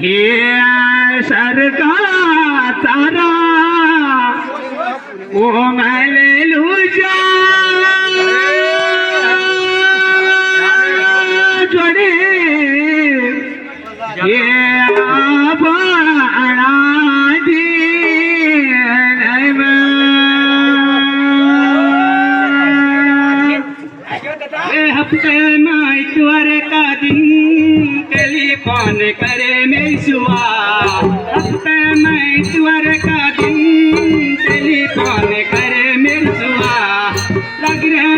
हे सरका तारा ओ हालेलुया जोडे हे आभाळा हफ्ते में इतवार का दिन टेलीफोन करे मेसुआ हफ्ते में इतवार का दिन टेलीफोन करे मेसुआ लग रहा